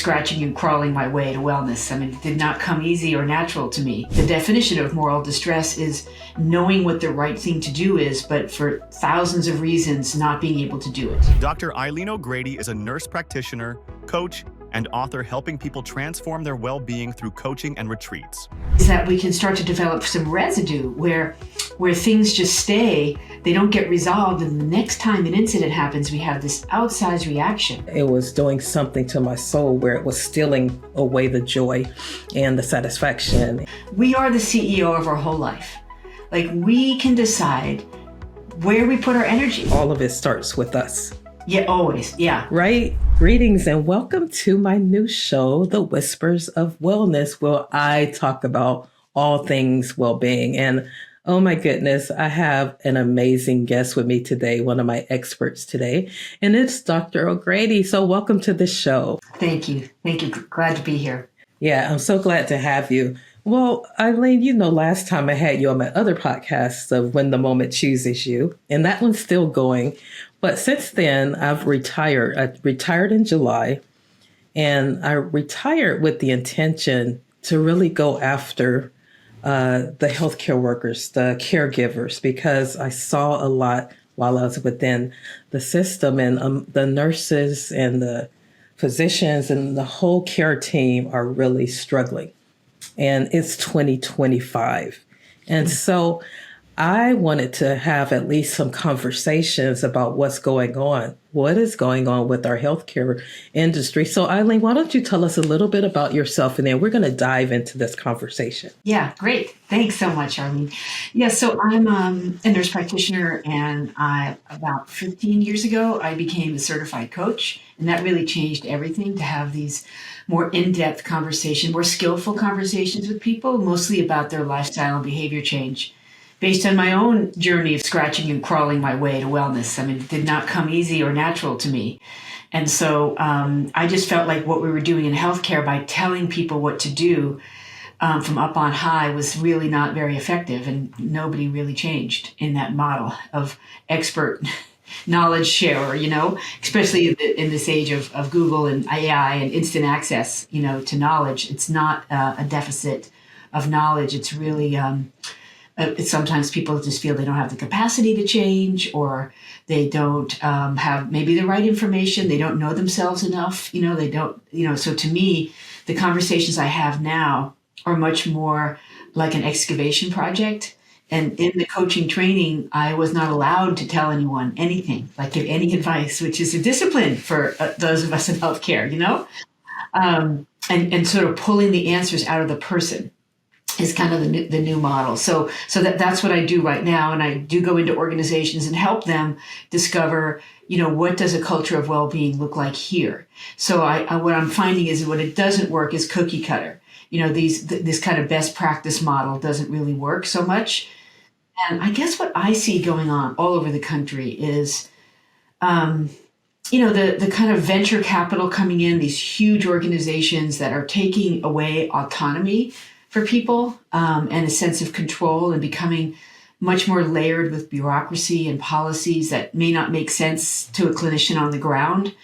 scratching and crawling my way to wellness. I mean, it did not come easy or natural to me. The definition of moral distress is knowing what the right thing to do is, but for thousands of reasons, not being able to do it. Dr. Eileen O'Grady is a nurse practitioner, coach, and author helping people transform their well-being through coaching and retreats. Is that we can start to develop some residue where things just stay, they don't get resolved, and the next time an incident happens, we have this outsized reaction. It was doing something to my soul where it was stealing away the joy and the satisfaction. We are the CEO of our whole life. Like, we can decide where we put our energy. All of it starts with us. Yeah, always. Yeah. Right? Greetings and welcome to my new show, The Whispers of Wellness, where I talk about all things well-being. And oh my goodness, I have an amazing guest with me today, one of my experts today, and it's Dr. O'Grady. So welcome to the show. Thank you. Thank you. Glad to be here. Yeah, I'm so glad to have you. Well, Eileen, last time I had you on my other podcast of When the Moment Chooses You, and that one's still going. But since then, I've retired. I retired in July, and I retired with the intention to really go after the healthcare workers, the caregivers, because I saw a lot while I was within the system, and the nurses and the physicians and the whole care team are really struggling. And it's 2025. And so I wanted to have at least some conversations about what's going on. What is going on with our healthcare industry? So Eileen, why don't you tell us a little bit about yourself, and then we're going to dive into this conversation. Yeah, great. Thanks so much, Arlene. Yeah, so I'm a nurse practitioner, and about 15 years ago, I became a certified coach, and that really changed everything to have these more in-depth conversations, more skillful conversations with people, mostly about their lifestyle and behavior change, based on my own journey of scratching and crawling my way to wellness. I mean, it did not come easy or natural to me. And so I just felt like what we were doing in healthcare by telling people what to do from up on high was really not very effective. And nobody really changed in that model of expert knowledge sharer, especially in this age of Google and AI and instant access, to knowledge. It's not a deficit of knowledge. It's really... sometimes people just feel they don't have the capacity to change, or they don't have maybe the right information. They don't know themselves enough. They don't, so to me, the conversations I have now are much more like an excavation project. And in the coaching training, I was not allowed to tell anyone anything, like give any advice, which is a discipline for those of us in healthcare, and sort of pulling the answers out of the person is kind of the new model. So that's what I do right now. And I do go into organizations and help them discover, what does a culture of well-being look like here? So what I'm finding is what it doesn't work is cookie cutter. This kind of best practice model doesn't really work so much. And I guess what I see going on all over the country is, the kind of venture capital coming in, these huge organizations that are taking away autonomy for people and a sense of control, and becoming much more layered with bureaucracy and policies that may not make sense to a clinician on the ground.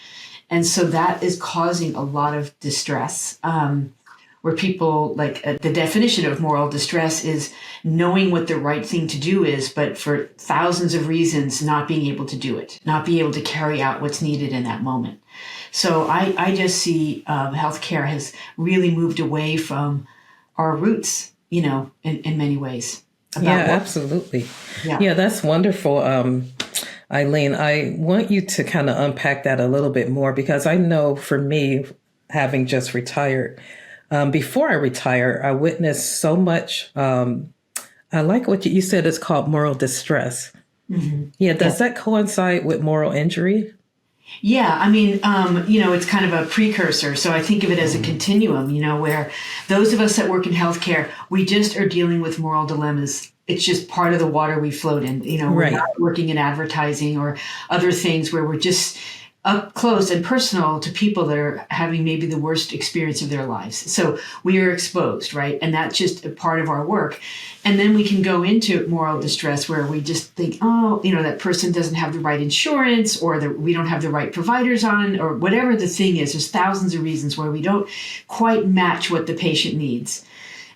And so that is causing a lot of distress, where people, the definition of moral distress is knowing what the right thing to do is, but for thousands of reasons, not being able to do it, not being able to carry out what's needed in that moment. So I just see healthcare has really moved away from our roots, in many ways. Absolutely. Yeah, that's wonderful. Eileen, I want you to kind of unpack that a little bit more, because I know for me, having just retired, before I retire, I witnessed so much. I like what you said, it's called moral distress. Mm-hmm. Yeah. Does that coincide with moral injury? Yeah, I mean, it's kind of a precursor. So I think of it as a continuum, where those of us that work in healthcare, we just are dealing with moral dilemmas. It's just part of the water we float in. We're not working in advertising or other things where we're just up close and personal to people that are having maybe the worst experience of their lives. So we are exposed, right? And that's just a part of our work. And then we can go into moral distress where we just think, oh, that person doesn't have the right insurance, or we don't have the right providers on, or whatever the thing is. There's thousands of reasons where we don't quite match what the patient needs.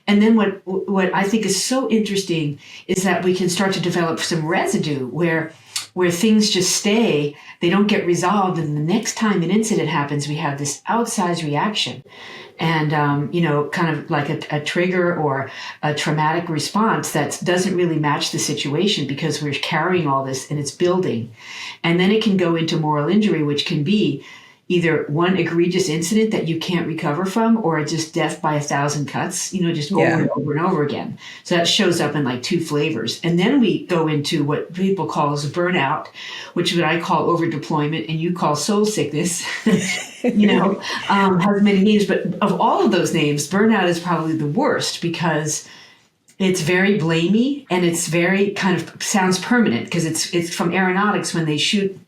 And then what I think is so interesting is that we can start to develop some residue where things just stay, they don't get resolved. And the next time an incident happens, we have this outsized reaction. And, kind of like a trigger or a traumatic response that doesn't really match the situation because we're carrying all this and it's building. And then it can go into moral injury, which can be either one egregious incident that you can't recover from, or just death by 1,000 cuts, just over and over and over again. So that shows up in like 2 flavors. And then we go into what people call as burnout, which is what I call overdeployment and you call soul sickness, has many names. But of all of those names, burnout is probably the worst because it's very blamey and it's very kind of sounds permanent because it's from aeronautics. When they shoot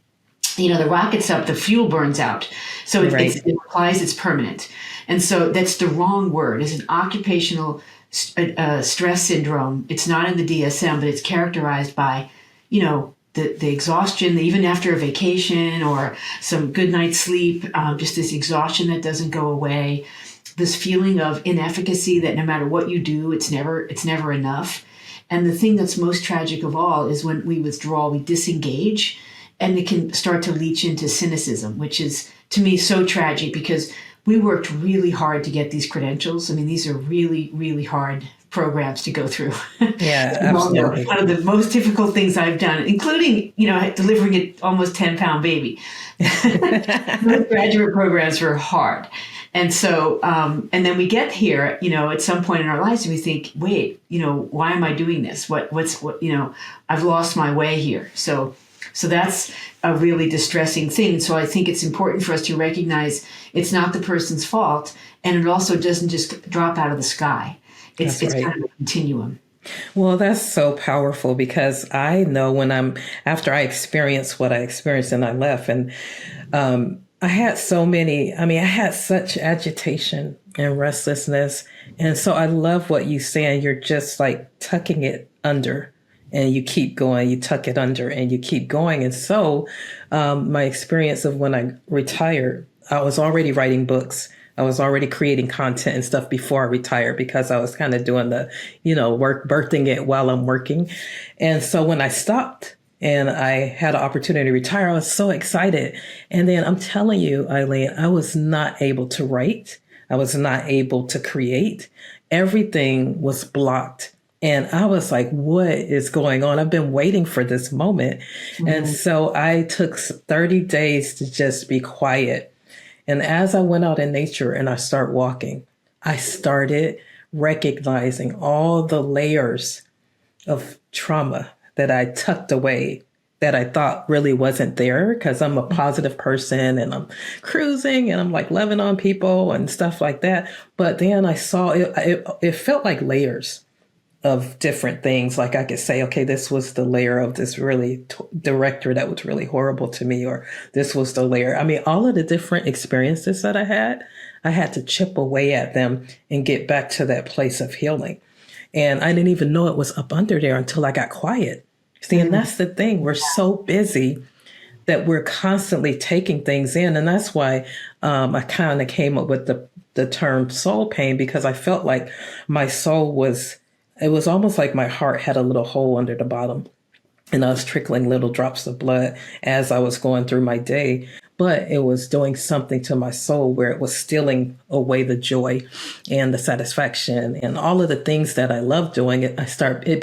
the rockets up, the fuel burns out. So it implies it's permanent. And so that's the wrong word. It's an occupational stress syndrome. It's not in the DSM, but it's characterized by, the exhaustion, even after a vacation or some good night's sleep, just this exhaustion that doesn't go away, this feeling of inefficacy that no matter what you do, it's never enough. And the thing that's most tragic of all is when we withdraw, we disengage, and it can start to leach into cynicism, which is, to me, so tragic because we worked really hard to get these credentials. I mean, these are really, really hard programs to go through. Yeah, absolutely. One of the most difficult things I've done, including, delivering an almost 10-pound baby. Those graduate programs were hard. And so, and then we get here, at some point in our lives and we think, wait, why am I doing this? I've lost my way here. So that's a really distressing thing. So I think it's important for us to recognize it's not the person's fault, and it also doesn't just drop out of the sky. It's kind of a continuum. Well, that's so powerful because I know after I experienced what I experienced and I left, and I had I had such agitation and restlessness. And so I love what you say, and you're just like tucking it under. And you keep going, you tuck it under and you keep going. And so my experience of when I retired, I was already writing books. I was already creating content and stuff before I retired because I was kind of doing the, birthing it while I'm working. And so when I stopped and I had an opportunity to retire, I was so excited. And then I'm telling you, Eileen, I was not able to write. I was not able to create. Everything was blocked. And I was like, what is going on? I've been waiting for this moment. Mm-hmm. And so I took 30 days to just be quiet. And as I went out in nature and I started walking, I started recognizing all the layers of trauma that I tucked away that I thought really wasn't there because I'm a positive person and I'm cruising and I'm like loving on people and stuff like that. But then I saw it felt like layers of different things. Like I could say, okay, this was the layer of this really director that was really horrible to me, or this was the layer. I mean, all of the different experiences that I had to chip away at them and get back to that place of healing. And I didn't even know it was up under there until I got quiet. See, and that's the thing. We're so busy that we're constantly taking things in. And that's why I kind of came up with the term soul pain, because I felt like my soul it was almost like my heart had a little hole under the bottom and I was trickling little drops of blood as I was going through my day. But it was doing something to my soul where it was stealing away the joy and the satisfaction and all of the things that I love doing. It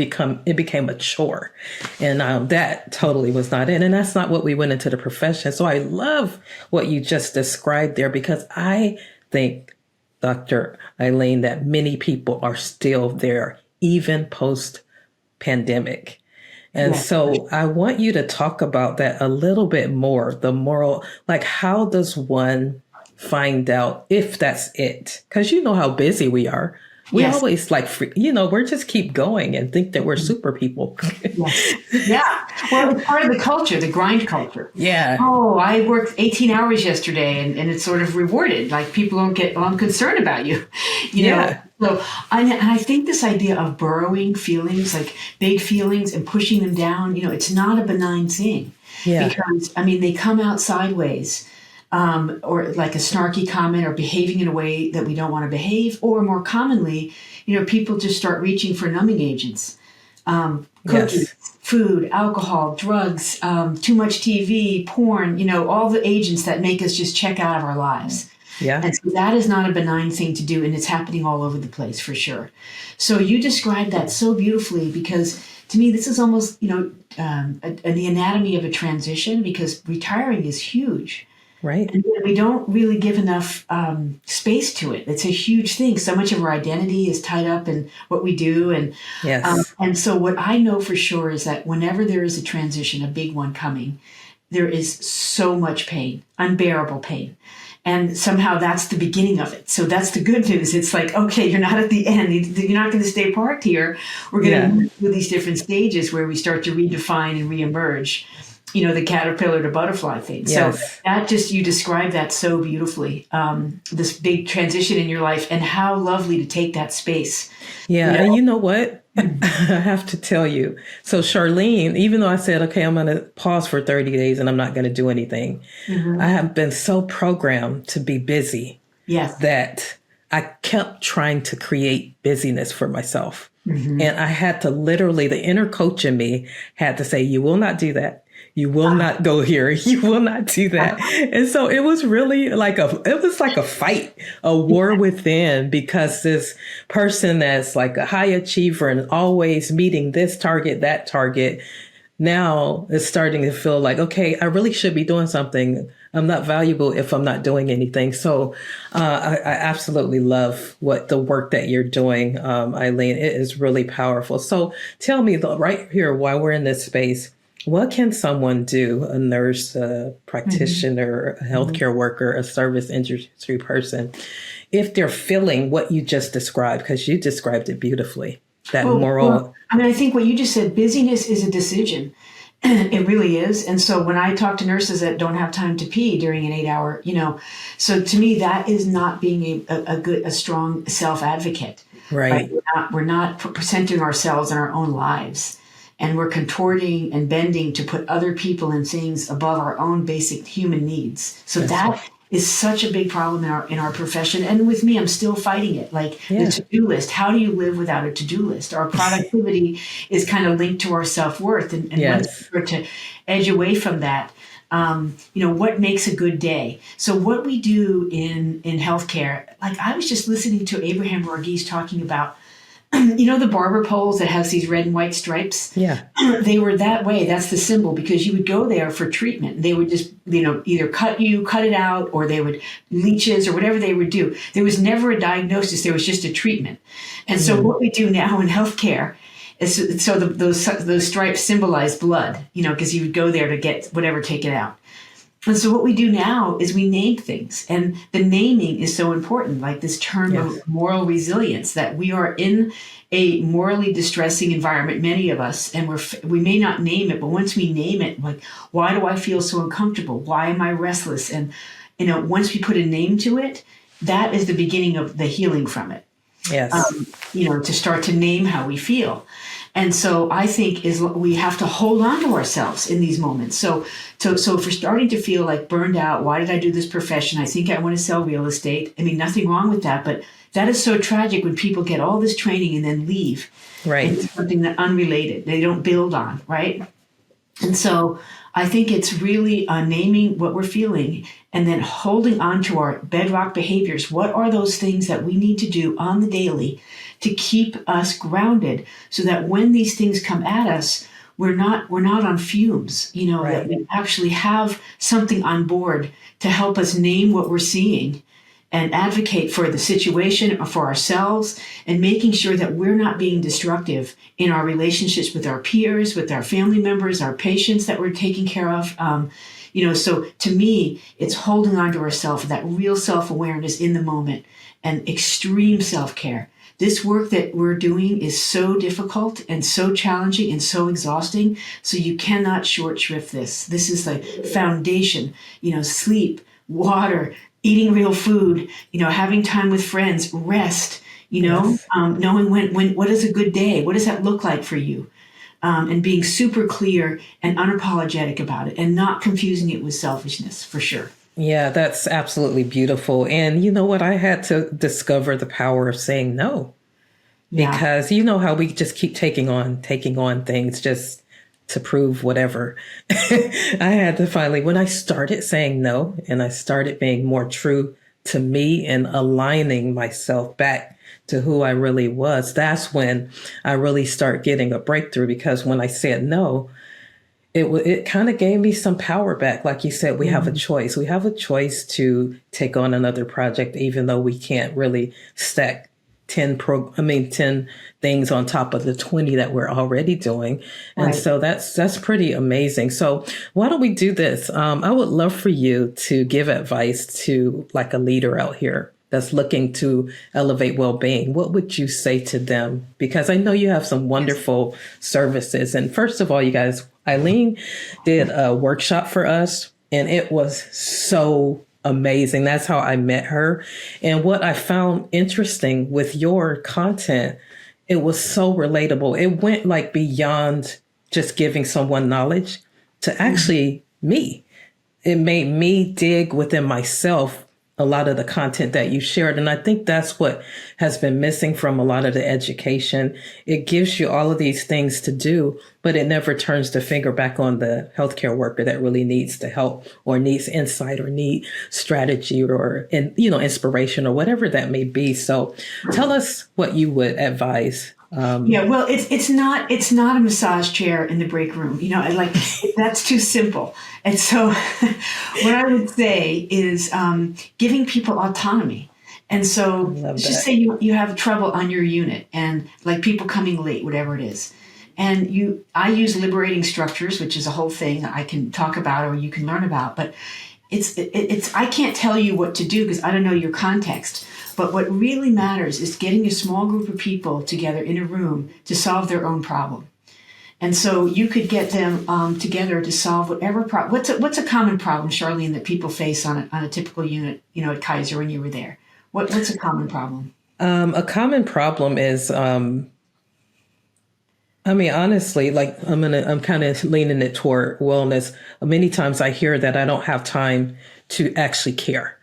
became a chore, and that totally was not it. And that's not what we went into the profession. So I love what you just described there, because I think, Dr. Eileen, that many people are still there, even post-pandemic. And so I want you to talk about that a little bit more, the moral, like how does one find out if that's it? Because you know how busy we are. We Yes. always we're just keep going and think that we're super people. Yes. Yeah. Well, it's part of the culture, the grind culture. Yeah. Oh, I worked 18 hours yesterday, and it's sort of rewarded. Like people don't get, well, I'm concerned about you, you know? Yeah. So I think this idea of burrowing feelings, like big feelings and pushing them down, it's not a benign thing. Yeah. Because, I mean, they come out sideways. Or like a snarky comment or behaving in a way that we don't want to behave, or more commonly, people just start reaching for numbing agents, cookies, food, alcohol, drugs, too much TV, porn, all the agents that make us just check out of our lives. Yeah. And so that is not a benign thing to do, and it's happening all over the place for sure. So you described that so beautifully, because to me, this is almost, the anatomy of a transition, because retiring is huge. Right. And we don't really give enough space to it. It's a huge thing. So much of our identity is tied up in what we do. And Yes. and so what I know for sure is that whenever there is a transition, a big one coming, there is so much pain, unbearable pain. And somehow that's the beginning of it. So that's the good news. It's like, okay, you're not at the end. You're not going to stay parked here. We're going to move through these different stages where we start to redefine and reemerge. The caterpillar to butterfly thing. Yes. So that you described that so beautifully, this big transition in your life, and how lovely to take that space. Yeah. And you know what? I have to tell you. So Charlene, even though I said, okay, I'm going to pause for 30 days and I'm not going to do anything, I have been so programmed to be busy that I kept trying to create busyness for myself. And I had to literally, the inner coach in me had to say, you will not do that. You will not go here. You will not do that. And so it was really like a fight, a war within, because this person that's like a high achiever and always meeting this target, that target, now is starting to feel like, okay, I really should be doing something. I'm not valuable if I'm not doing anything. So I absolutely love the work that you're doing, Eileen. It is really powerful. So tell me, though, right here, while we're in this space, what can someone do, a nurse, a practitioner, a healthcare worker, a service industry person, if they're feeling what you just described, because you described it beautifully, that moral. Well, I think what you just said, busyness is a decision. It really is. And so when I talk to nurses that don't have time to pee during an 8-hour, so to me, that is not being a strong self-advocate. Right. We're not centering ourselves in our own lives. And we're contorting and bending to put other people and things above our own basic human needs. So that is such a big problem in our profession. And with me, I'm still fighting it. Like the to-do list. How do you live without a to-do list? Our productivity is kind of linked to our self-worth. And once we start to edge away from that, what makes a good day? So what we do in healthcare, like I was just listening to Abraham Verghese talking about, the barber poles that has these red and white stripes? Yeah. They were that way. That's the symbol, because you would go there for treatment. They would just, either cut it out, or they would leeches or whatever they would do. There was never a diagnosis. There was just a treatment. And so what we do now in healthcare is, so those stripes symbolize blood, because you would go there to get whatever taken out. And so what we do now is we name things, and the naming is so important, like this term of moral resilience, that we are in a morally distressing environment, many of us, and we may not name it, but once we name it, like, why do I feel so uncomfortable? Why am I restless? And, once we put a name to it, that is the beginning of the healing from it. Yes. To start to name how we feel. And so I think we have to hold on to ourselves in these moments. So if we're starting to feel like burned out, why did I do this profession? I think I want to sell real estate. I mean, nothing wrong with that, but that is so tragic when people get all this training and then leave. Right. And something that unrelated, they don't build on, right? And so I think it's really naming what we're feeling and then holding on to our bedrock behaviors. What are those things that we need to do on the daily to keep us grounded, so that when these things come at us, we're not on fumes, that we actually have something on board to help us name what we're seeing and advocate for the situation or for ourselves, and making sure that we're not being destructive in our relationships with our peers, with our family members, our patients that we're taking care of. So to me, it's holding on to ourselves, that real self-awareness in the moment and extreme self-care. This work that we're doing is so difficult and so challenging and so exhausting. So you cannot short shrift this. This is the foundation, sleep, water, eating real food, having time with friends, rest, Yes. knowing what is a good day? What does that look like for you? And being super clear and unapologetic about it and not confusing it with selfishness, for sure. Yeah, that's absolutely beautiful. And you know what? I had to discover the power of saying no, Yeah. because you know how we just keep taking on things just to prove whatever. I had to finally, when I started saying no and I started being more true to me and aligning myself back to who I really was, that's when I really start getting a breakthrough. Because when I said no, it kind of gave me some power back. Like you said, we have a choice. We have a choice to take on another project, even though we can't really stack 10 things on top of the 20 that we're already doing. And Right. so that's pretty amazing. So why don't we do this? I would love for you to give advice to like a leader out here that's looking to elevate well-being. What would you say to them? Because I know you have some wonderful services. And first of all, you guys, Eileen did a workshop for us and it was so amazing. That's how I met her. And what I found interesting with your content, it was so relatable. It went like beyond just giving someone knowledge to actually me. It made me dig within myself a lot of the content that you shared. And I think that's what has been missing from a lot of the education. It gives you all of these things to do, but it never turns the finger back on the healthcare worker that really needs the help or needs insight or need strategy or, inspiration or whatever that may be. So tell us what you would advise. Yeah, well, it's not a massage chair in the break room. Like that's too simple. And so, what I would say is giving people autonomy. And so, Love just that. say you have trouble on your unit, and like people coming late, whatever it is, and I use liberating structures, which is a whole thing I can talk about or you can learn about, but it's I can't tell you what to do because I don't know your context. But what really matters is getting a small group of people together in a room to solve their own problem. And so you could get them together to solve whatever problem. What's a common problem, Charlene, that people face on a typical unit, at Kaiser when you were there? What's a common problem? A common problem is, honestly, like I'm kind of leaning it toward wellness. Many times I hear that I don't have time to actually care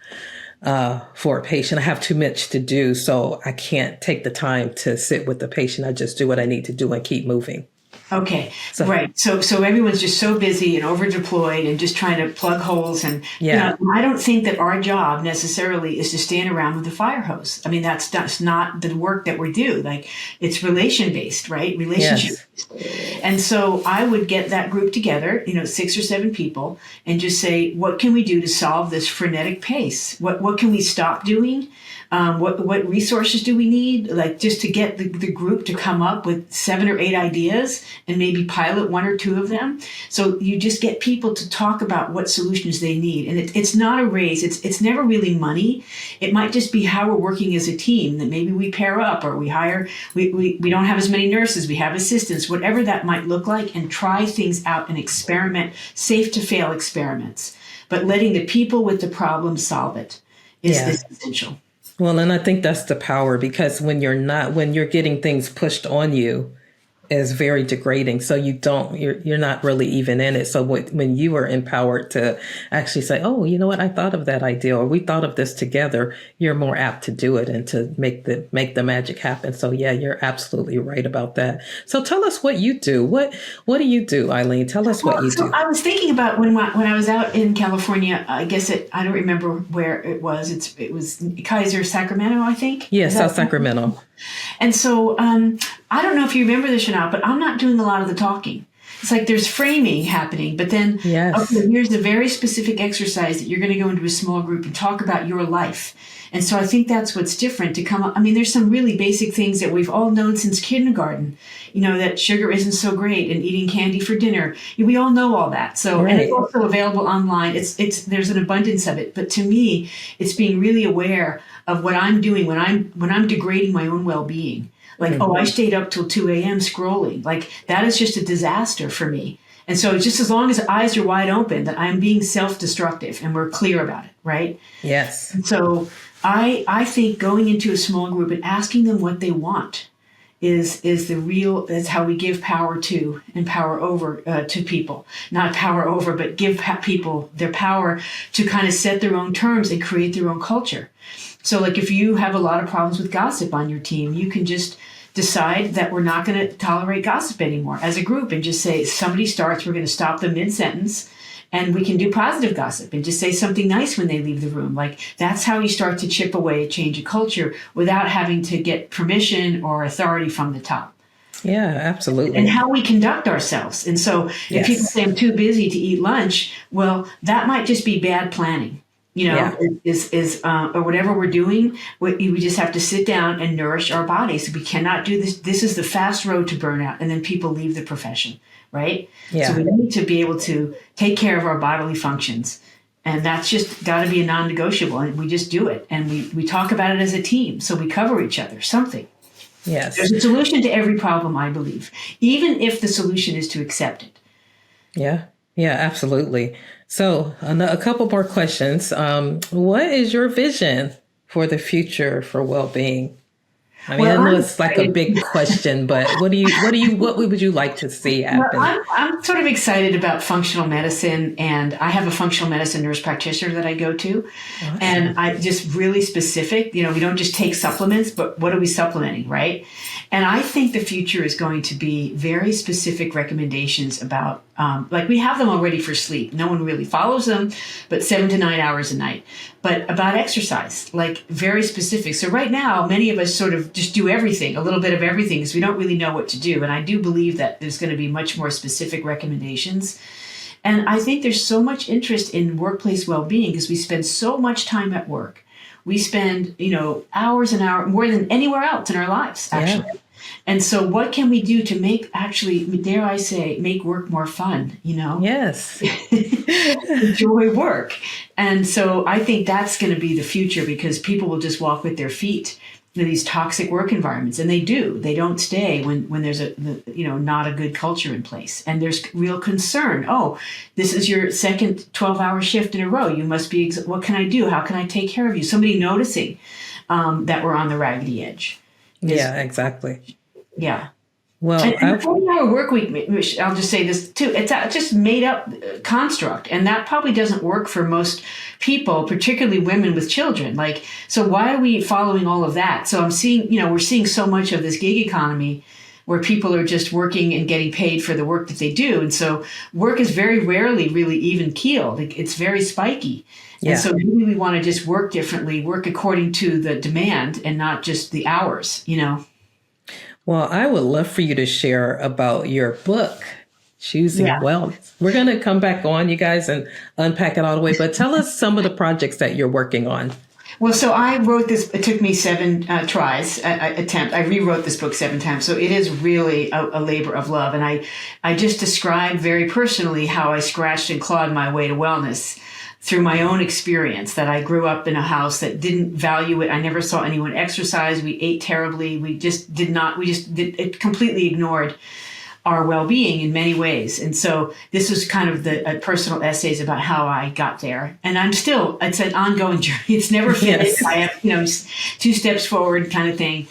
for a patient. I have too much to do, so I can't take the time to sit with the patient. I just do what I need to do and keep moving. Okay, right. So everyone's just so busy and over deployed and just trying to plug holes. And Yeah. I don't think that our job necessarily is to stand around with a fire hose. I mean, that's not the work that we do. Like it's relation based, right? Relationship. Yes. And so I would get that group together, 6 or 7 people, and just say, what can we do to solve this frenetic pace? What can we stop doing? What resources do we need? Like just to get the group to come up with 7 or 8 ideas and maybe pilot 1 or 2 of them. So you just get people to talk about what solutions they need. And it's not a raise. It's never really money. It might just be how we're working as a team, that maybe we pair up or we hire, we don't have as many nurses, we have assistants, whatever that might look like, and try things out and experiment, safe to fail experiments. But letting the people with the problem solve it is essential. Well, and I think that's the power, because when you're getting things pushed on you, is very degrading. So you're not really even in it. So when you are empowered to actually say, oh, you know what, I thought of that idea, or we thought of this together, you're more apt to do it and to make the magic happen. So yeah, you're absolutely right about that. So tell us what you do. What do you do, Eileen? Tell us what you do. I was thinking about when I was out in California, I guess I don't remember where it was. It was Kaiser, Sacramento, I think. Yes, South Sacramento. And so I don't know if you remember this or not, but I'm not doing a lot of the talking. It's like there's framing happening, but then, Yes. okay, here's a very specific exercise that you're going to go into a small group and talk about your life. And so I think that's what's different to come up. I mean, there's some really basic things that we've all known since kindergarten, that sugar isn't so great and eating candy for dinner. We all know all that. So, and it's also available online. There's an abundance of it. But to me, it's being really aware of what I'm doing when I'm degrading my own well-being. Like, I stayed up till 2 a.m. scrolling. Like, that is just a disaster for me. And so just as long as eyes are wide open, that I'm being self-destructive and we're clear about it, right? Yes. And so I think going into a small group and asking them what they want is how we give power to and power over to people. Not power over, but give people their power to kind of set their own terms and create their own culture. So like if you have a lot of problems with gossip on your team, you can just decide that we're not going to tolerate gossip anymore as a group and just say, somebody starts, we're going to stop them mid-sentence, and we can do positive gossip and just say something nice when they leave the room. Like that's how you start to chip away at change of culture without having to get permission or authority from the top. Yeah, absolutely. And how we conduct ourselves. And so if people say I'm too busy to eat lunch, well, that might just be bad planning. Or whatever we're doing, we just have to sit down and nourish our bodies. We cannot do this. This is the fast road to burnout. And then people leave the profession, right? Yeah. So we need to be able to take care of our bodily functions. And that's just got to be a non-negotiable. And we just do it. And we talk about it as a team. So we cover each other, something. Yes. There's a solution to every problem, I believe, even if the solution is to accept it. Yeah. Yeah, absolutely. So a couple more questions. What is your vision for the future for well-being? I mean, I know it's like a big question, but what would you like to see happen? Well, I'm sort of excited about functional medicine, and I have a functional medicine nurse practitioner that I go to. Awesome. And I just really specific, we don't just take supplements, but what are we supplementing, right? And I think the future is going to be very specific recommendations about, like we have them already for sleep. No one really follows them, but 7 to 9 hours a night. But about exercise, like very specific. So right now, many of us sort of just do everything, a little bit of everything, because we don't really know what to do. And I do believe that there's going to be much more specific recommendations. And I think there's so much interest in workplace well-being because we spend so much time at work. We spend, hours and hours, more than anywhere else in our lives, actually. Yeah. And so what can we do to make, actually, dare I say, make work more fun, Yes. Enjoy work. And so I think that's going to be the future because people will just walk with their feet in these toxic work environments. And they do. They don't stay when there's not a good culture in place. And there's real concern. Oh, this is your second 12-hour shift in a row. You must be, what can I do? How can I take care of you? Somebody noticing that we're on the raggedy edge. Yeah, exactly. Yeah. Well, and the 40-hour work week, I'll just say this too, it's just made up construct. And that probably doesn't work for most people, particularly women with children. Like, so why are we following all of that? So I'm seeing, we're seeing so much of this gig economy where people are just working and getting paid for the work that they do. And so work is very rarely really even keeled. It's very spiky. Yeah. And so maybe we want to just work differently, work according to the demand and not just the hours, Well, I would love for you to share about your book, Choosing Wellness. We're going to come back on, you guys, and unpack it all the way. But tell us some of the projects that you're working on. Well, so I wrote this. It took me 7 tries, I rewrote this book 7 times. So it is really a labor of love. And I just described very personally how I scratched and clawed my way to wellness through my own experience, that I grew up in a house that didn't value it. I never saw anyone exercise. We ate terribly. It completely ignored our well-being in many ways. And so this was kind of the personal essays about how I got there. And it's an ongoing journey. It's never finished. Yes. I have, 2 steps forward kind of thing.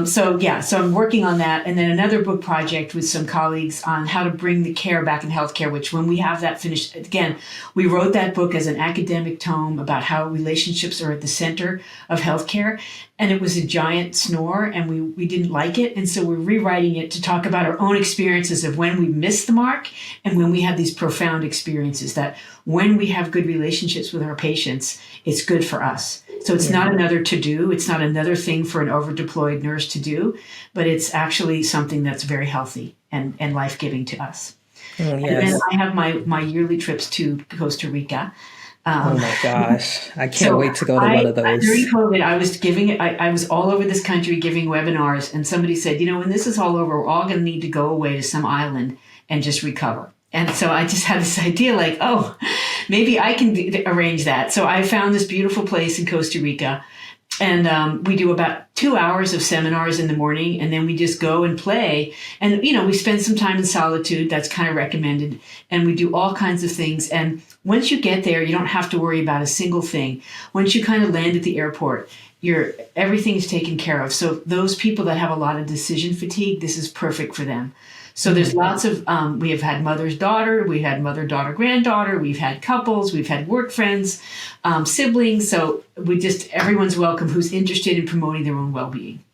So I'm working on that. And then another book project with some colleagues on how to bring the care back in healthcare, which when we have that finished, again, we wrote that book as an academic tome about how relationships are at the center of healthcare. And it was a giant snore and we didn't like it. And so we're rewriting it to talk about our own experiences of when we missed the mark and when we have these profound experiences, that when we have good relationships with our patients, it's good for us. So it's not another to-do. It's not another thing for an overdeployed nurse to do, but it's actually something that's very healthy and life-giving to us. And then Yes. I have my yearly trips to Costa Rica. Oh Um, my gosh. I can't so wait to go to one of during those. COVID, I was all over this country giving webinars, and somebody said, when this is all over, we're all going to need to go away to some island and just recover. And so I just had this idea like, oh, maybe I can arrange that. So I found this beautiful place in Costa Rica. And we do about 2 hours of seminars in the morning, and then we just go and play. And, we spend some time in solitude. That's kind of recommended. And we do all kinds of things. And once you get there, you don't have to worry about a single thing. Once you kind of land at the airport, everything's taken care of. So those people that have a lot of decision fatigue, this is perfect for them. So there's lots of, we have had mother's daughter, we've had mother, daughter, granddaughter, we've had couples, we've had work friends, siblings. So everyone's welcome who's interested in promoting their own well-being.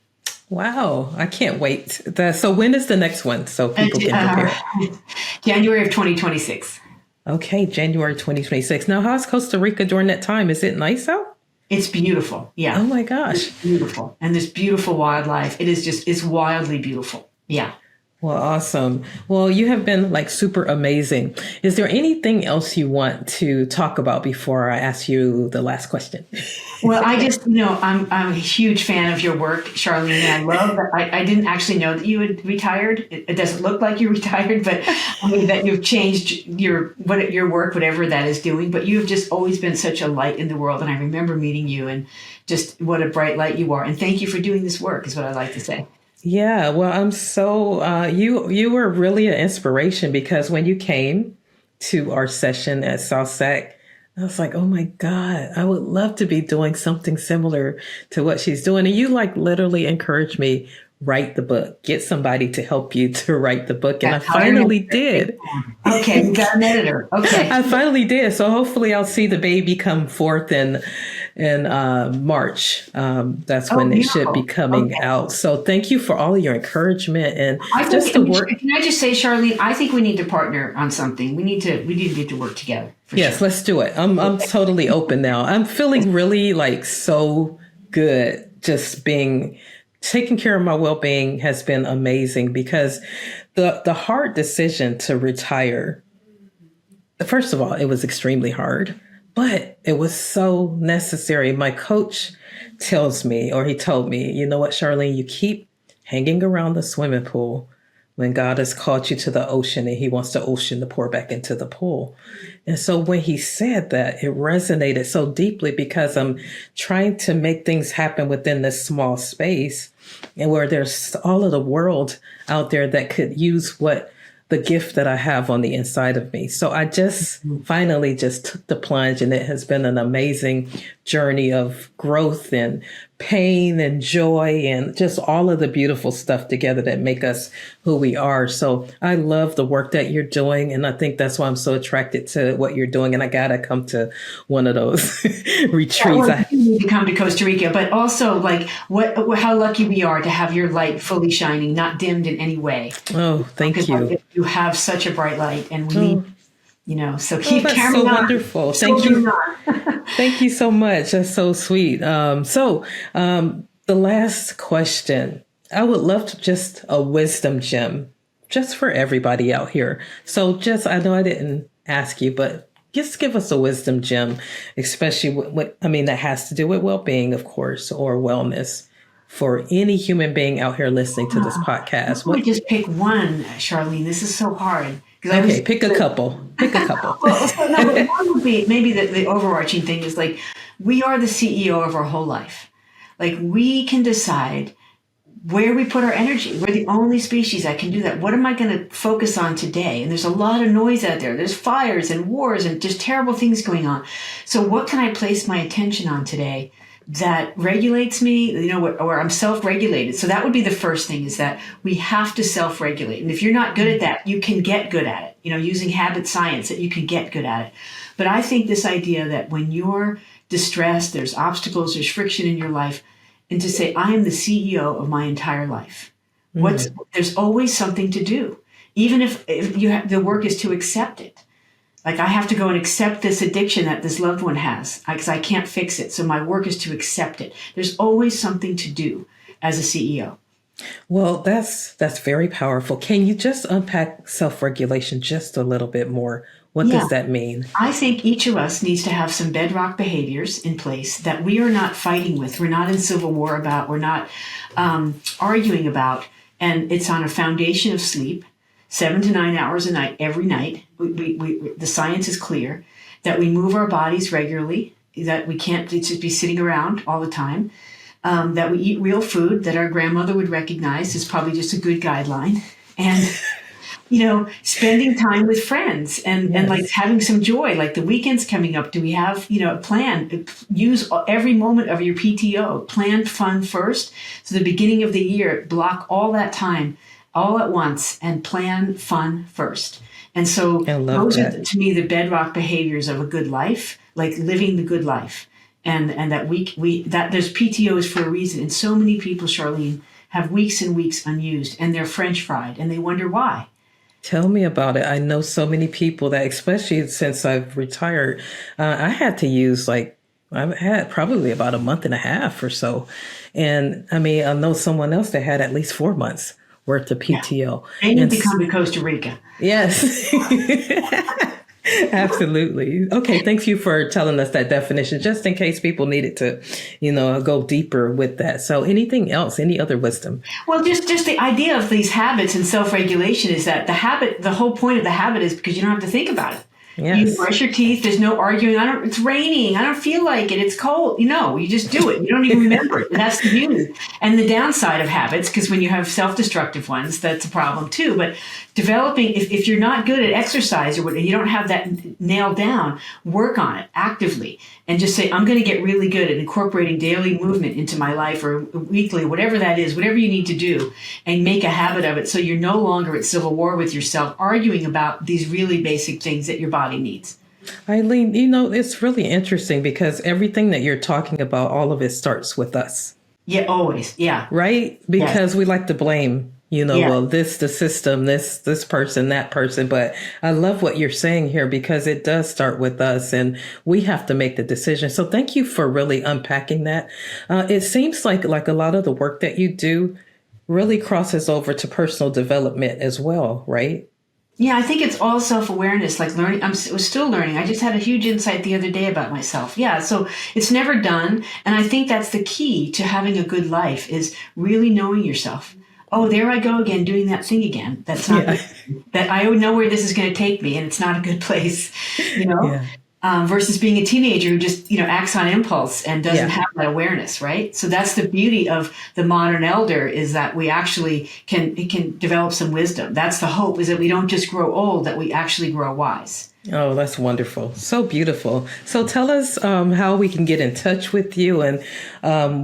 Wow. I can't wait. So when is the next one so people can prepare? January of 2026. Okay, January 2026. Now, how's Costa Rica during that time? Is it nice out? It's beautiful. Yeah. Oh my gosh. It's beautiful. And there's beautiful wildlife. It's wildly beautiful. Yeah. Well, awesome. Well, you have been super amazing. Is there anything else you want to talk about before I ask you the last question? Well, I just, I'm a huge fan of your work, Charlene. I love that. I didn't actually know that you had retired. It doesn't look like you retired, but that you've changed your work, whatever that is doing. But you've just always been such a light in the world. And I remember meeting you and just what a bright light you are. And thank you for doing this work is what I like to say. Yeah, well, I'm so, you were really an inspiration because when you came to our session at SALSAC, I was like, oh my God, I would love to be doing something similar to what she's doing. And you literally encouraged me, write the book, get somebody to help you to write the book. And I finally did. Okay, you got an editor. Okay. I finally did. So hopefully I'll see the baby come forth in March. That's when it should be coming out. So thank you for all of your encouragement and just the work. Can I just say, Charlene, I think we need to partner on something. We need to get to work together. Yes, sure. Let's do it. I'm totally open now. I'm feeling really so good. Just taking care of my well-being has been amazing because the hard decision to retire, first of all, it was extremely hard. But it was so necessary. My coach tells me, or he told me, you know what, Charlene, you keep hanging around the swimming pool when God has called you to the ocean and he wants the ocean to pour back into the pool. And so when he said that, it resonated so deeply because I'm trying to make things happen within this small space and where there's all of the world out there that could use the gift that I have on the inside of me. So I just finally just took the plunge, and it has been an amazing journey of growth and pain and joy and just all of the beautiful stuff together that make us who we are. So I love the work that you're doing. And I think that's why I'm so attracted to what you're doing. And I got to come to one of those retreats. You need to come to Costa Rica, but also how lucky we are to have your light fully shining, not dimmed in any way. Oh, thank you. You have such a bright light and we need, so keep carrying so on. Wonderful. Thank you. Thank you so much. That's so sweet. The last question, I would love to just a wisdom gem just for everybody out here. So I know I didn't ask you, but just give us a wisdom gem, especially that has to do with well-being, of course, or wellness for any human being out here listening to this podcast. Let me just pick one, Charlene. This is so hard. Okay, pick a couple. One would be maybe the overarching thing is we are the CEO of our whole life. We can decide where we put our energy. We're the only species that can do that. What am I going to focus on today? And there's a lot of noise out there. There's fires and wars and just terrible things going on. So what can I place my attention on today that regulates me, or I'm self-regulated? So that would be the first thing, is that we have to self-regulate. And if you're not good at that, you can get good at it, using habit science, that you can get good at it. But I think this idea that when you're distressed, there's obstacles, there's friction in your life, and to say, I am the CEO of my entire life. There's always something to do, even if the work is to accept it. I have to go and accept this addiction that this loved one has because I can't fix it. So my work is to accept it. There's always something to do as a CEO. Well, that's very powerful. Can you just unpack self-regulation just a little bit more? What Yeah. does that mean? I think each of us needs to have some bedrock behaviors in place that we are not fighting with. We're not in civil war about, we're not arguing about. And it's on a foundation of sleep, 7 to 9 hours a night, every night. The science is clear that we move our bodies regularly, that we can't just be sitting around all the time, that we eat real food that our grandmother would recognize is probably just a good guideline. And spending time with friends and like Yes. having some joy, like the weekends coming up. Do we have, a plan? Use every moment of your PTO. Plan fun first. So the beginning of the year, block all that time all at once and plan fun first. And so I love those are, that. to me, the bedrock behaviors of a good life, like living the good life. And that that there's PTOs for a reason. And so many people, Charlene, have weeks and weeks unused and they're French fried and they wonder why. Tell me about it. I know so many people that, especially since I've retired, I had to use I've had probably about a month and a half or so. And I mean, I know someone else that had at least 4 months worth of PTO. They need And to come to Costa Rica. yes. Absolutely. Okay, thank you for telling us that definition, just in case people needed to, go deeper with that. So anything else, any other wisdom? Well, just the idea of these habits and self-regulation is that the whole point of the habit is because you don't have to think about it. You Yes. brush your teeth. There's no arguing. It's raining. I don't feel like it. It's cold. You just do it. You don't even remember it. And that's the beauty. And the downside of habits, because when you have self-destructive ones, that's a problem too. But developing, if you're not good at exercise or you don't have that nailed down, work on it actively and just say, I'm going to get really good at incorporating daily movement into my life or weekly, whatever that is, whatever you need to do, and make a habit of it so you're no longer at civil war with yourself, arguing about these really basic things that your body needs. Eileen, it's really interesting because everything that you're talking about, all of it starts with us, Yeah, always. Yeah. right? Because we like to blame, Yeah. well, the system, this person, that person. But I love what you're saying here because it does start with us and we have to make the decision. So thank you for really unpacking that. It seems like a lot of the work that you do really crosses over to personal development as well, right? Yeah, I think it's all self-awareness, like learning. I was still learning. I just had a huge insight the other day about myself. Yeah, so it's never done. And I think that's the key to having a good life is really knowing yourself. Oh, there I go again, doing that thing again. That's not Yeah. that I know where this is going to take me, and it's not a good place, Yeah. versus being a teenager who just, acts on impulse and doesn't Yeah. have that awareness, right? So that's the beauty of the modern elder is that we actually can develop some wisdom. That's the hope is that we don't just grow old, that we actually grow wise. Oh, that's wonderful. So beautiful. So tell us how we can get in touch with you and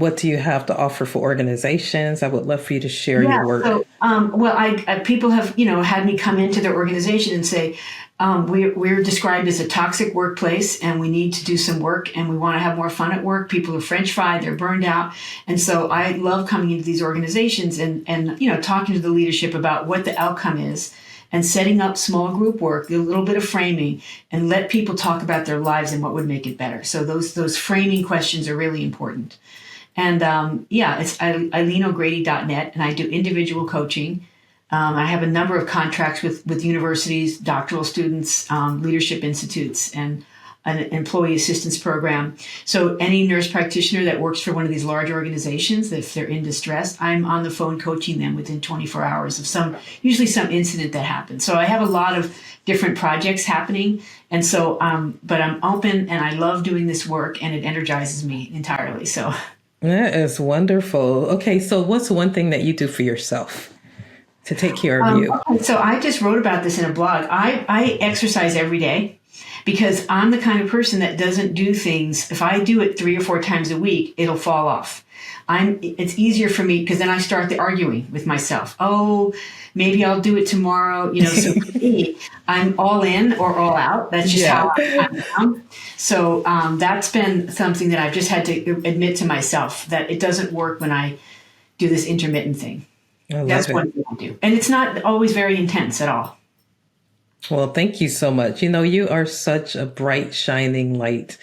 what do you have to offer for organizations? I would love for you to share your work. So, people have, had me come into their organization and say, we're described as a toxic workplace and we need to do some work and we want to have more fun at work. People are French fried, they're burned out. And so I love coming into these organizations and talking to the leadership about what the outcome is and setting up small group work, a little bit of framing, and let people talk about their lives and what would make it better. So those framing questions are really important. And it's EileenO'Grady.net, and I do individual coaching. I have a number of contracts with universities, doctoral students, leadership institutes, and an employee assistance program. So any nurse practitioner that works for one of these large organizations, if they're in distress, I'm on the phone coaching them within 24 hours of usually some incident that happens. So I have a lot of different projects happening. And so, but I'm open and I love doing this work and it energizes me entirely. So That is wonderful. Okay, so what's one thing that you do for yourself to take care of you? okay, so I just wrote about this in a blog. I exercise every day because I'm the kind of person that doesn't do things. If I do it 3 or 4 times a week, it'll fall off. It's easier for me because then I start the arguing with myself. Oh, maybe I'll do it tomorrow. So for me, I'm all in or all out. That's just how I am. So that's been something that I've just had to admit to myself that it doesn't work when I do this intermittent thing. I love That's it. what I do. And it's not always very intense at all. Well, thank you so much. You are such a bright, shining light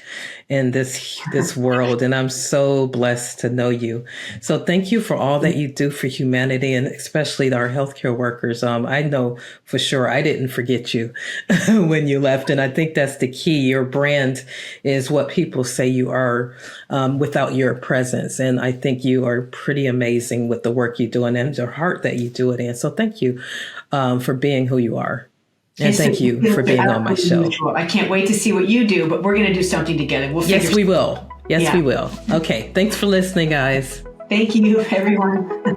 in this world, and I'm so blessed to know you. So thank you for all that you do for humanity, and especially our healthcare workers. I know for sure I didn't forget you when you left, and I think that's the key. Your brand is what people say you are without your presence, and I think you are pretty amazing with the work you do and the heart that you do it in. So thank you for being who you are. And thank you for being on my show. I can't wait to see what you do, but we're going to do something together. Yes, we will. Yes, we will. Okay. Thanks for listening, guys. Thank you, everyone.